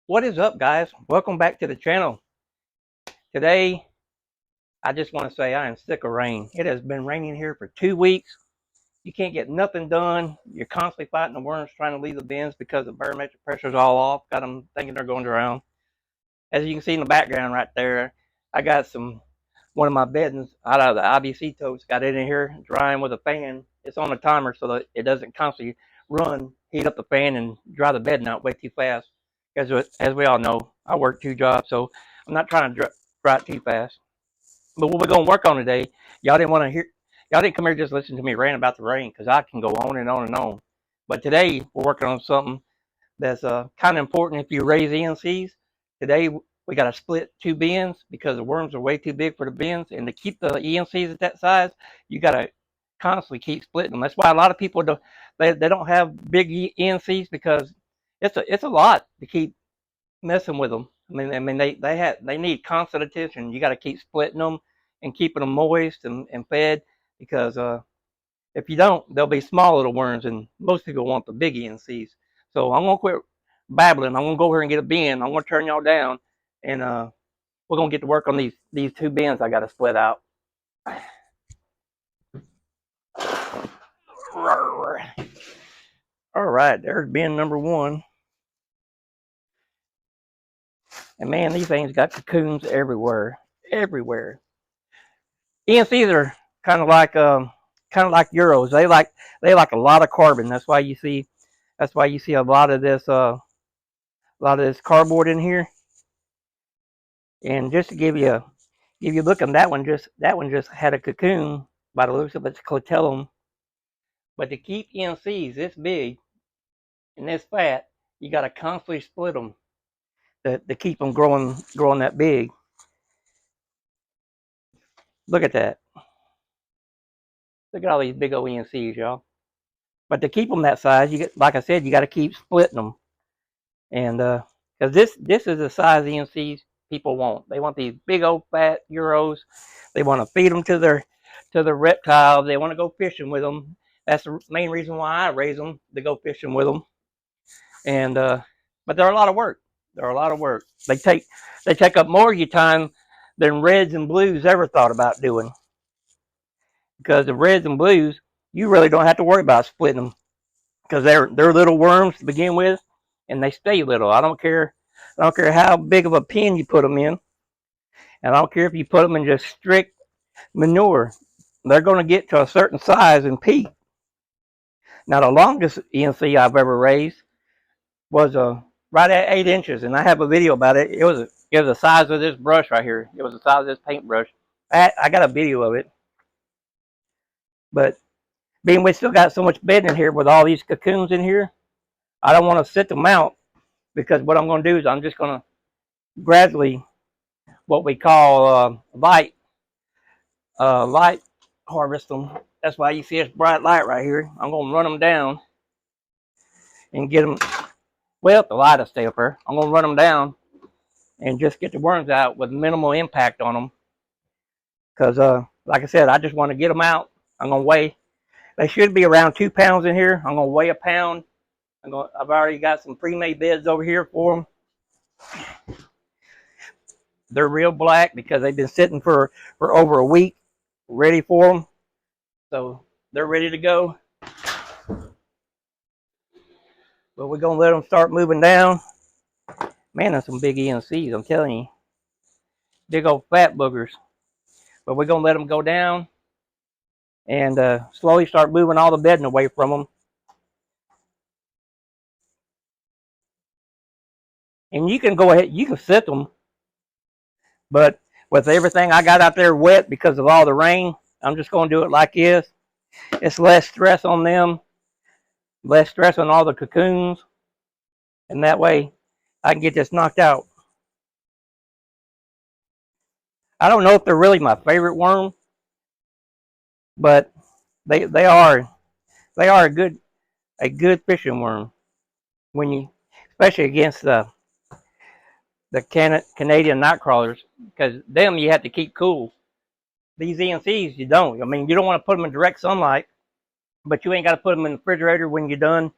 What is up, guys? Welcome back to the channel. Today, I just want to say I am sick of rain. It has been raining here for 2 weeks. You can't get nothing done. You're constantly fighting the worms trying to leave the bins because the barometric pressure is all off. Got them thinking they're going to drown. As you can see in the background right there, I got one of my beddings out of the IBC totes. Got it in here drying with a fan. It's on a timer so that it doesn't constantly heat up the fan and dry the bedding out way too fast. As we all know, I work 2 jobs, so I'm not trying to dry it too fast. But what we're going to work on today, y'all didn't want to hear, y'all didn't come here just listen to me rant about the rain because I can go on and on and on. But today we're working on something that's kind of important if you raise ENCs. Today we got to split 2 bins because the worms are way too big for the bins, and to keep the ENCs at that size, you got to constantly keep splitting them. That's why a lot of people they don't have big ENCs because it's a lot to keep messing with them. I mean they need constant attention. You got to keep splitting them and keeping them moist and fed because if you don't, they'll be small little worms, and most people want the big ENCs. So I'm gonna quit babbling. I'm gonna go over here and get a bin. I'm gonna turn y'all down, and we're gonna get to work on these 2 bins I got to split out. All right, there's bin number 1. And man, these things got cocoons everywhere, everywhere. ENCs are kind of like Euros. They like a lot of carbon. That's why you see a lot of this cardboard in here. And just to give you a look on that one, just had a cocoon by the looks of its clitellum. But to keep ENCs this big and this fat, you got to constantly split them to keep them growing that big. Look at that. Look at all these big old ENCs, y'all. But to keep them that size, like I said, you got to keep splitting them. And because this is the size ENCs people want. They want these big old fat Euros. They want to feed them to the reptiles. They want to go fishing with them. That's the main reason why I raise them, to go fishing with them. And but they're a lot of work. They're a lot of work. They take up more of your time than reds and blues ever thought about doing. Because the reds and blues, you really don't have to worry about splitting them because they're little worms to begin with, and they stay little. I don't care how big of a pen you put them in, and I don't care if you put them in just strict manure. They're going to get to a certain size and peak. Now, the longest ENC I've ever raised was right at 8 inches, and I have a video about it. It was the size of this brush right here. It was the size of this paintbrush. I got a video of it, but being we still got so much bed in here with all these cocoons in here, I don't want to sit them out because what I'm going to do is I'm just going to gradually, what we call light harvest them. That's why you see this bright light right here. I'm going to run them down and get them. Well, the light will stay up there. I'm going to run them down and just get the worms out with minimal impact on them. Because, like I said, I just want to get them out. I'm going to weigh. They should be around 2 pounds in here. I'm going to weigh a pound. I've already got some pre-made beds over here for them. They're real black because they've been sitting for over a week, ready for them. So they're ready to go. But we're going to let them start moving down. Man, that's some big ENCs, I'm telling you. Big old fat boogers. But we're going to let them go down and slowly start moving all the bedding away from them. And you can go ahead, you can sit them. But with everything I got out there wet because of all the rain, I'm just going to do it like this. It's less stress on them, less stress on all the cocoons. And that way I can get this knocked out. I don't know if they're really my favorite worm, but they are a good fishing worm when you, especially against the Canadian night crawlers, because them you have to keep cool. These ENCs you don't. I mean, you don't want to put them in direct sunlight, but you ain't got to put them in the refrigerator when you're done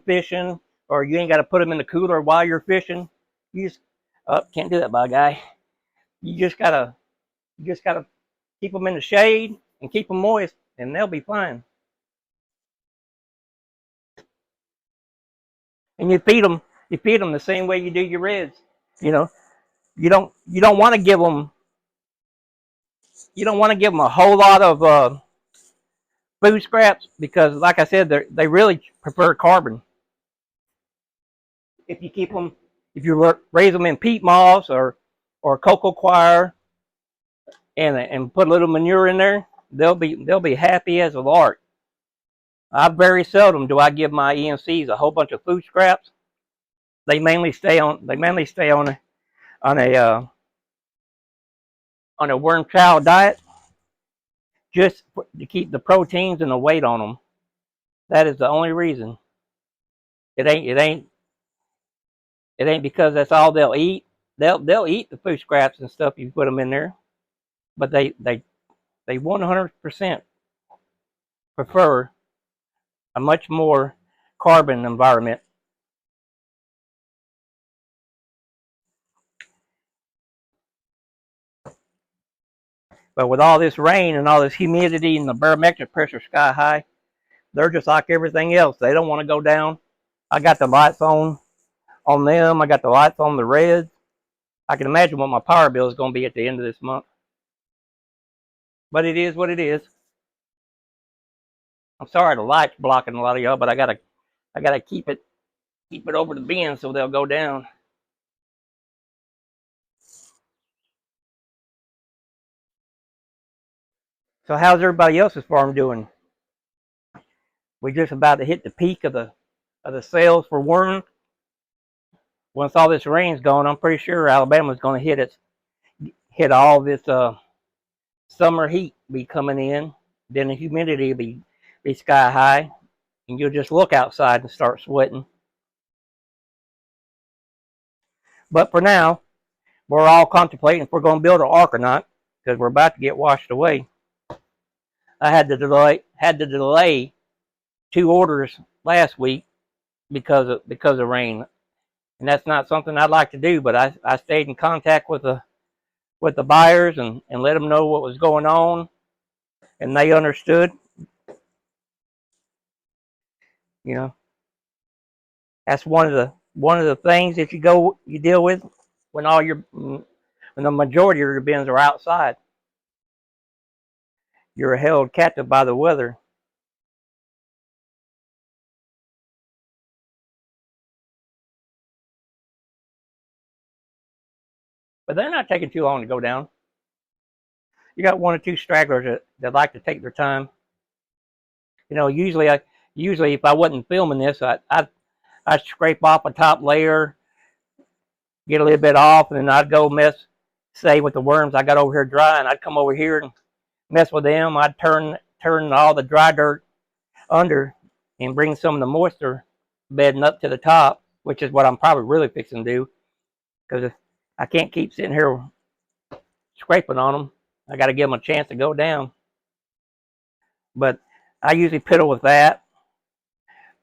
fishing, or you ain't got to put them in the cooler while you're fishing. You just can't do that, by guy. You just gotta keep them in the shade and keep them moist, and they'll be fine. And you feed them the same way you do your reds. You know, you don't want to give them a whole lot of food scraps because, like I said, they really prefer carbon. If you keep them, if you raise them in peat moss or cocoa coir and put a little manure in there, they'll be happy as a lark. I very seldom do I give my ENCs a whole bunch of food scraps. They mainly stay on a worm chow diet just to keep the proteins and the weight on them. That is the only reason. It ain't because that's all they'll eat. They'll eat the food scraps and stuff you put them in there, but they 100% prefer a much more carbon environment. But with all this rain and all this humidity and the barometric pressure sky high, they're just like everything else. They don't want to go down. I got the lights on them. I got the lights on the reds. I can imagine what my power bill is going to be at the end of this month. But it is what it is. I'm sorry the light's blocking a lot of y'all, but I gotta keep it over the bin so they'll go down. So how's everybody else's farm doing? We're just about to hit the peak of the sales for worms. Once all this rain's gone, I'm pretty sure Alabama's going to hit all this summer heat be coming in. Then the humidity will be sky high, and you'll just look outside and start sweating. But for now, we're all contemplating if we're going to build an ark or not, because we're about to get washed away. I had to delay 2 orders last week because of rain, and that's not something I'd like to do. But I stayed in contact with the buyers and let them know what was going on, and they understood. You know, that's one of the things that you deal with when the majority of your bins are outside. You're held captive by the weather. But they're not taking too long to go down. You got 1 or 2 stragglers that like to take their time. You know, usually if I wasn't filming this, I'd scrape off a top layer, get a little bit off, and then I'd go say with the worms I got over here dry, and I'd come over here and mess with them. I'd turn all the dry dirt under and bring some of the moisture bedding up to the top, which is what I'm probably really fixing to do, because I can't keep sitting here scraping on them. I got to give them a chance to go down. But I usually piddle with that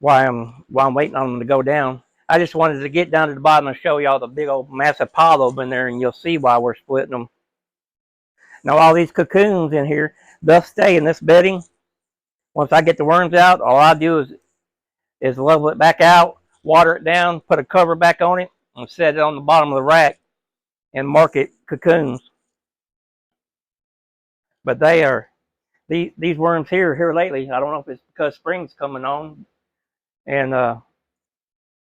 while I'm waiting on them to go down. I just wanted to get down to the bottom and show y'all the big old massive pile of them in there, and you'll see why we're splitting them. Now all these cocoons in here, they'll stay in this bedding. Once I get the worms out, all I do is level it back out, water it down, put a cover back on it, and set it on the bottom of the rack and mark it cocoons. But these worms here lately, I don't know if it's because spring's coming on,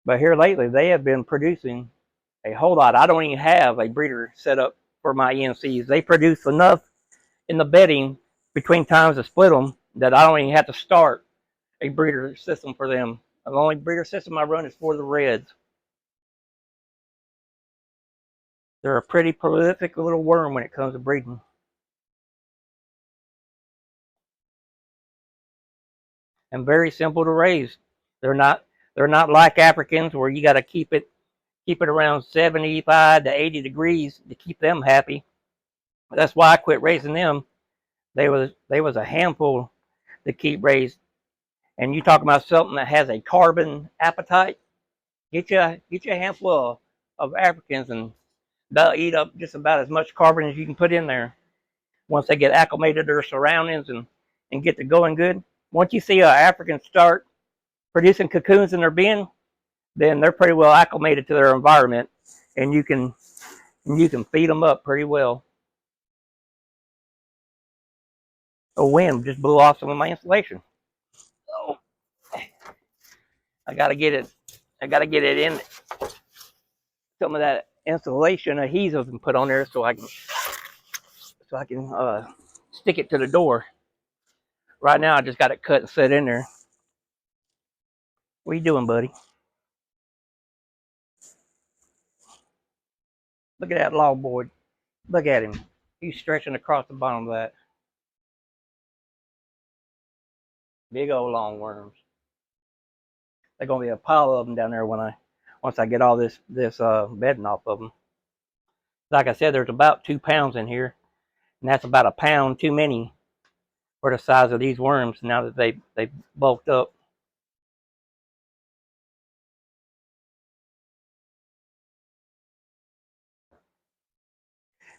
but here lately they have been producing a whole lot. I don't even have a breeder set up for my ENCs. They produce enough in the bedding between times to split them that I don't even have to start a breeder system for them. The only breeder system I run is for the reds. They're a pretty prolific little worm when it comes to breeding. And very simple to raise. They're not like Africans where you got to keep it around 75 to 80 degrees to keep them happy. That's why I quit raising them. They was a handful to keep raised. And you talk about something that has a carbon appetite, get you a handful of Africans, and they'll eat up just about as much carbon as you can put in there once they get acclimated to their surroundings and get to going good. Once you see an African start producing cocoons in their bin, then they're pretty well acclimated to their environment, and you can feed them up pretty well. A wind just blew off some of my insulation. Oh, I gotta get it. I gotta get it in some of that insulation adhesive and put on there so I can stick it to the door. Right now, I just got it cut and set in there. What are you doing, buddy? Look at that log board. Look at him. He's stretching across the bottom of that. Big old long worms. There's gonna be a pile of them down there once I get all this bedding off of them. Like I said, there's about 2 pounds in here, and that's about a pound too many for the size of these worms now that they bulked up.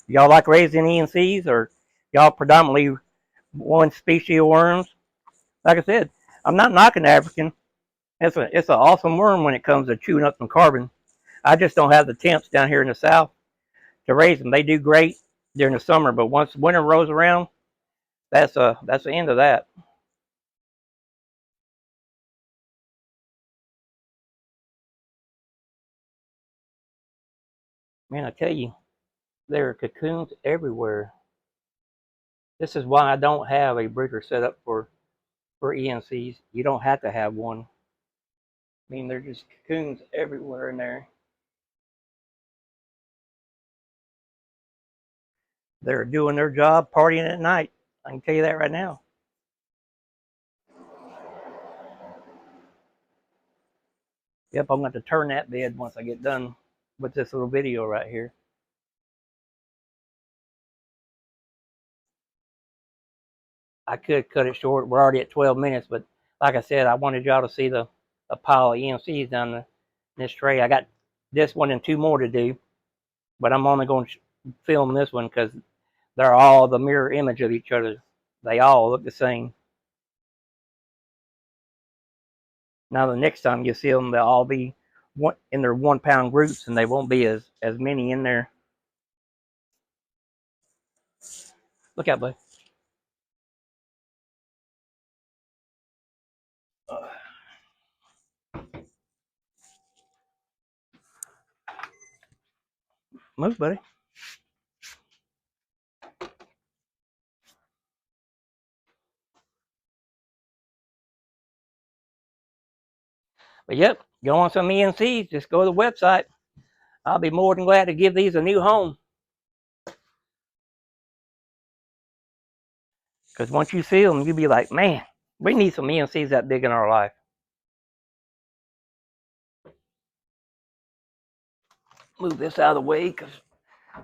Y'all like raising ENCs, or y'all predominantly one species of worms? Like I said, I'm not knocking the African. It's an awesome worm when it comes to chewing up some carbon. I just don't have the temps down here in the south to raise them. They do great during the summer, but once winter rolls around, that's the end of that. Man, I tell you, there are cocoons everywhere. This is why I don't have a breeder set up for ENCs. You don't have to have one. I mean, there's just cocoons everywhere in there. They're doing their job, partying at night. I can tell you that right now. Yep, I'm going to turn that bed once I get done with this little video right here. I could cut it short. We're already at 12 minutes, but like I said, I wanted y'all to see the pile of ENCs down this tray. I got this one and 2 more to do, but I'm only going to film this one because they're all the mirror image of each other. They all look the same. Now the next time you see them, they'll all be in their 1 pound groups, and they won't be as many in there. Look out, bud. Move, buddy. But yep, go on some ENCs. Just go to the website. I'll be more than glad to give these a new home. Because once you see them, you'll be like, man, we need some ENCs that big in our life. Move this out of the way because,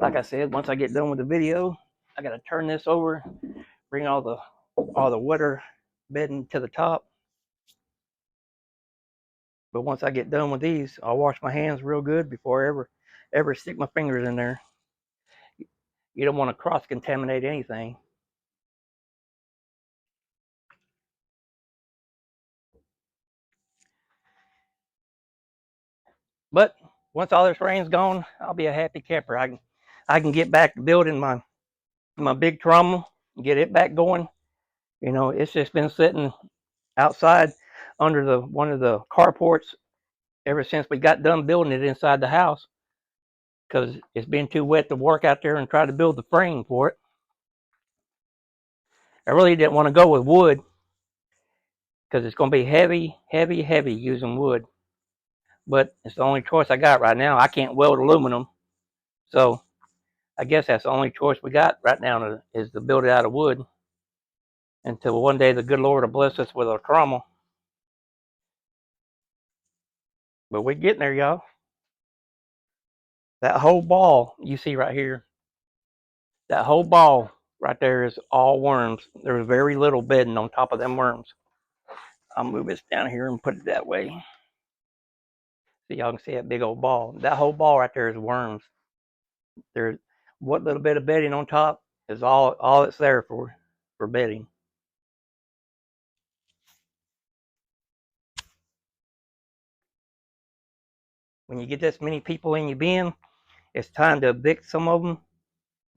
like I said, once I get done with the video, I got to turn this over, bring all the water bedding to the top. But once I get done with these, I'll wash my hands real good before I ever stick my fingers in there. You don't want to cross-contaminate anything. But once all this rain's gone, I'll be a happy camper. I can get back to building my big trommel, get it back going. You know, it's just been sitting outside under one of the carports ever since we got done building it inside the house, because it's been too wet to work out there and try to build the frame for it. I really didn't want to go with wood because it's going to be heavy using wood. But it's the only choice I got right now. I can't weld aluminum, so I guess that's the only choice we got right now is to build it out of wood until one day the good Lord will bless us with a trommel. But we're getting there, y'all. That whole ball you see right here, that whole ball right there is all worms. There's very little bedding on top of them worms. I'll move this down here and put it that way. So y'all can see that big old ball. That whole ball right there is worms. There's what little bit of bedding on top is all it's there for bedding. When you get this many people in your bin, it's time to evict some of them,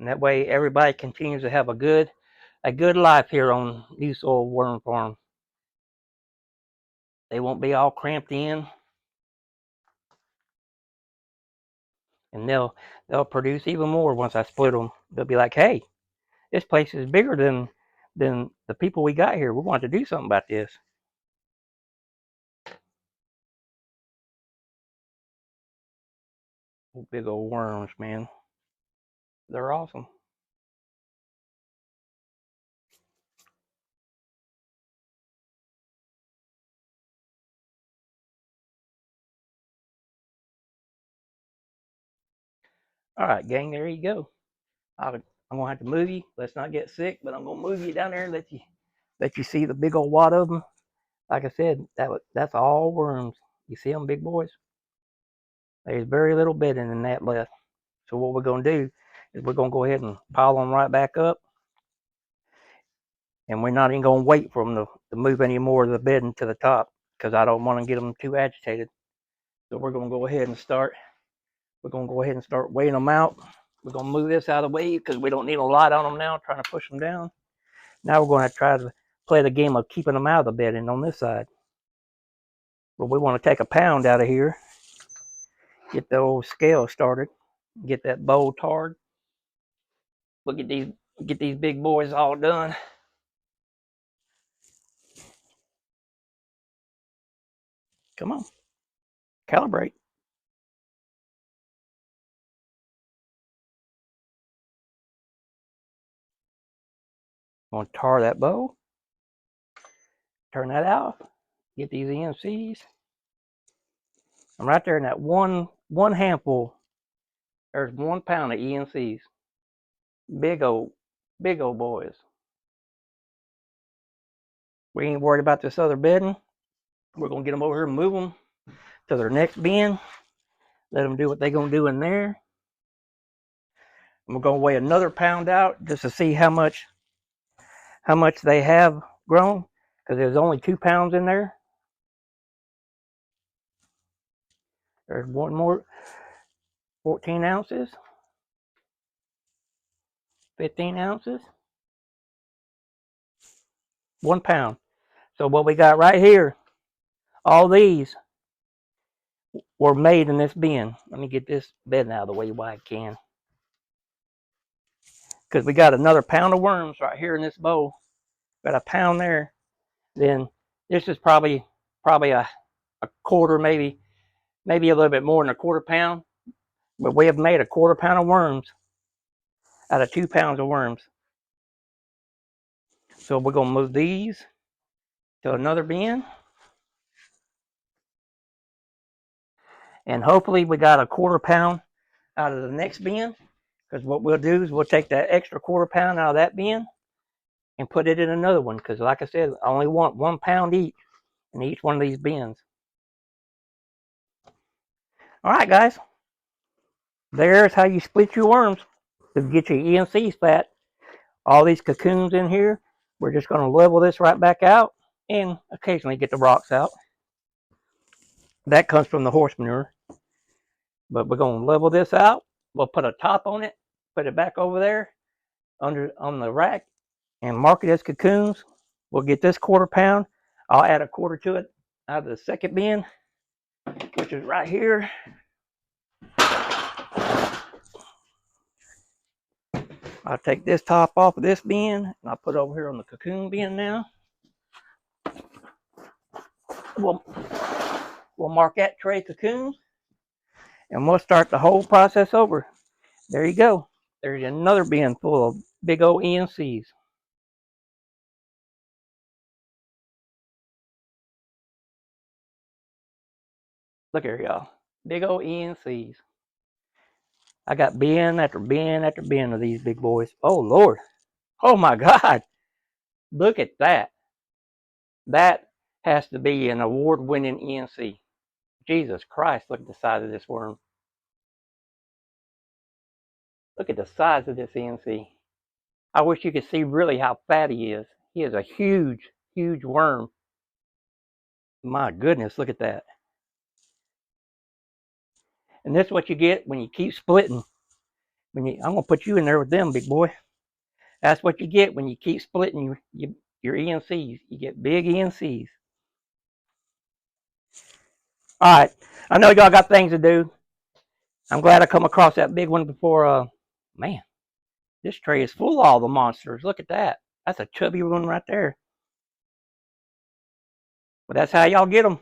and that way everybody continues to have a good life here on New Soil Worm Farm. They won't be all cramped in, and they'll produce even more once I split them. They'll be like, hey, this place is bigger than the people we got here. We want to do something about this. Big old worms, man. They're awesome. All right, gang, there you go. I'm gonna have to move you. Let's not get sick, but I'm gonna move you down there and let you see the big old wad of them. Like I said, that's all worms. You see them, big boys? There's very little bedding in that left. So what we're gonna do is we're gonna go ahead and pile them right back up, and we're not even gonna wait for them to move any more of the bedding to the top because I don't want to get them too agitated. So we're gonna go ahead and start. We're gonna go ahead and start weighing them out. We're gonna move this out of the way because we don't need a lot on them now, trying to push them down. Now we're going to try to play the game of keeping them out of the bedding on this side. But we want to take a pound out of here, get the old scale started, get that bowl tarred. We'll get these big boys all done. Come on, calibrate. I'm going to tar that bowl, turn that out, get these ENCs. I'm right there in that one handful. There's 1 pound of ENCs. Big old boys. We ain't worried about this other bedding. We're going to get them over here and move them to their next bin. Let them do what they're going to do in there. And we're going to weigh another pound out just to see how much they have grown, because there's only 2 pounds in there. There's one more, 14 ounces, 15 ounces, 1 pound. So what we got right here, all these were made in this bin. Let me get this bedding out of the way while I can, because we got another pound of worms right here in this bowl. Got a pound there. Then this is probably a quarter, maybe a little bit more than a quarter pound. But we have made a quarter pound of worms out of 2 pounds of worms. So we're going to move these to another bin. And hopefully we got a quarter pound out of the next bin. Because what we'll do is we'll take that extra quarter pound out of that bin and put it in another one. Because like I said, I only want 1 pound each in each one of these bins. All right, guys. There's how you split your worms to get your ENCs fat. All these cocoons in here, we're just going to level this right back out and occasionally get the rocks out. That comes from the horse manure. But we're going to level this out. We'll put a top on it, put it back over there on the rack, and mark it as cocoons. We'll get this quarter pound. I'll add a quarter to it out of the second bin, which is right here. I'll take this top off of this bin, and I'll put it over here on the cocoon bin now. We'll mark that tray cocoons, and we'll start the whole process over. There you go. There's another bin full of big old ENCs. Look here, y'all. Big old ENCs. I got bin after bin after bin of these big boys. Oh, Lord. Oh, my God. Look at that. That has to be an award-winning ENC. Jesus Christ, look at the size of this worm. Look at the size of this ENC. I wish you could see really how fat he is. He is a huge, huge worm. My goodness, look at that. And this is what you get when you keep splitting. I'm going to put you in there with them, big boy. That's what you get when you keep splitting your ENCs. You get big ENCs. All right. I know y'all got things to do. I'm glad I come across that big one before. Man, this tray is full of all the monsters. Look at that. That's a chubby one right there. But that's how y'all get them.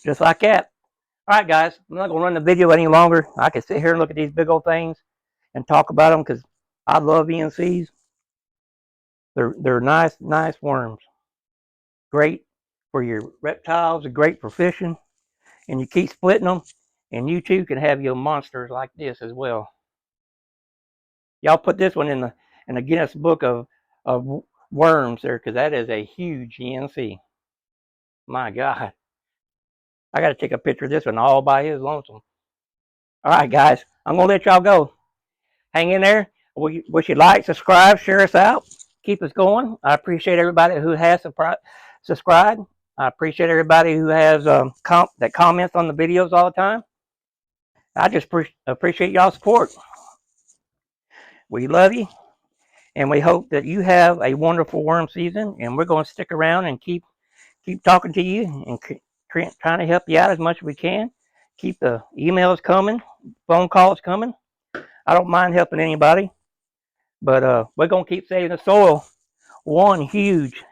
Just like that. All right, guys. I'm not going to run the video any longer. I can sit here and look at these big old things and talk about them because I love ENCs. They're nice, nice worms. Great for your reptiles. Great for fishing. And you keep splitting them, and you too can have your monsters like this as well. Y'all put this one in the Guinness Book of worms there, because that is a huge ENC. My God. I got to take a picture of this one all by his lonesome. All right, guys. I'm going to let y'all go. Hang in there. Wish you like, subscribe, share us out. Keep us going. I appreciate everybody who has subscribed. I appreciate everybody who has that comments on the videos all the time. I just appreciate y'all's support. We love you, and we hope that you have a wonderful worm season, and we're going to stick around and keep talking to you and trying to help you out as much as we can. Keep the emails coming, phone calls coming. I don't mind helping anybody, but we're going to keep saving the soil. One huge,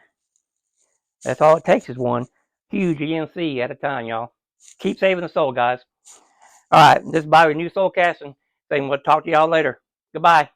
that's all it takes is one huge ENC at a time, y'all. Keep saving the soil, guys. All right, this is Bobby, New Soul Casting, saying we'll talk to y'all later. Goodbye.